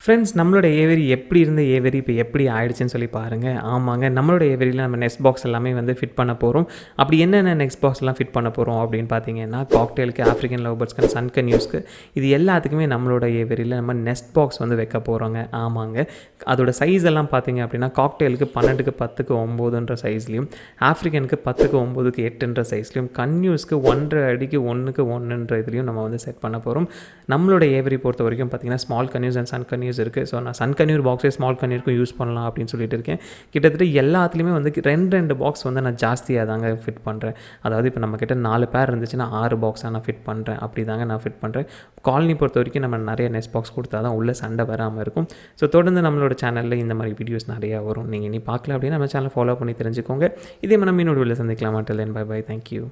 Friends, நம்மளோட every எப்படி இருந்த ஏவரி இப்போ எப்படி ஆயிடுச்சுன்னு சொல்லி பாருங்கள். ஆமாங்க, நம்மளோட ஏவரியில் நம்ம நெஸ்ட் பாக்ஸ் எல்லாமே வந்து ஃபிட் பண்ண போகிறோம். அப்படி என்னென்ன நெஸ்ட் பாக்ஸ்லாம் ஃபிட் பண்ண போகிறோம் அப்படின்னு பார்த்தீங்கன்னா, காக்டெயிலுக்கு, ஆஃப்ரிக்கன் லவ் பேர்ட்ஸ்க்கு, சன்கன்யூஸ்க்கு, இது எல்லாத்துக்குமே நம்மளோட ஏவரியில் நம்ம நெஸ்ட் பாக்ஸ் வந்து வைக்க போகிறோங்க. ஆமாங்க, அதோட சைஸ் எல்லாம் பார்த்தீங்க அப்படின்னா காக்டெயிலுக்கு 12க்கு 10க்கு 9ன்ற சைஸ்லையும், ஆஃப்ரிக்கனுக்கு 10க்கு 9க்கு 8ன்ற சைஸ்லையும், கன்யூஸ்க்கு 1.5 அடிக்கு 1க்கு 1ன்ற இதுலையும் நம்ம வந்து செட் பண்ண போகிறோம். நம்மளோட ஏவரி பொறுத்த வரைக்கும் பார்த்தீங்கன்னா ஸ்மால் கன்யூஸ் அண்ட் சன் கன்யூஸ் இருக்குது. ஸோ நான் சன் கன்யூர் பாக்ஸே ஸ்மால் கன்யூருக்கும் யூஸ் பண்ணலாம் அப்படின்னு சொல்லிட்டு இருக்கேன். கிட்டத்தட்ட எல்லாத்துலேயுமே வந்து 2 பாக்ஸ் வந்து நான் ஜாஸ்தியாக தாங்க ஃபிட் பண்ணுறேன். அதாவது இப்போ நம்மக்கிட்ட 4 பேர் இருந்துச்சுன்னா 6 பாக்ஸாக நான் ஃபிட் பண்ணுறேன். அப்படி தாங்க நான் ஃபிட் பண்ணுறேன். காலனி பொறுத்த வரைக்கும் நம்ம நிறைய நெஸ்ட் பாக்ஸ் கொடுத்தா தான் உள்ள சண்டை வராமல் இருக்கும். ஸோ தொடர்ந்து நம்மளோட சேனலில் இந்த மாதிரி வீடியோஸ் நிறையா வரும். நீங்கள் இனி பார்க்கல அப்படின்னா நம்ம சேனல் ஃபாலோ பண்ணி தெரிஞ்சுக்கோங்க. இதே மாதிரி நம்ம இன்னொரு வீடியோவில் சந்திக்கலாம். மட்டும் பை பை. தேங்க்யூ.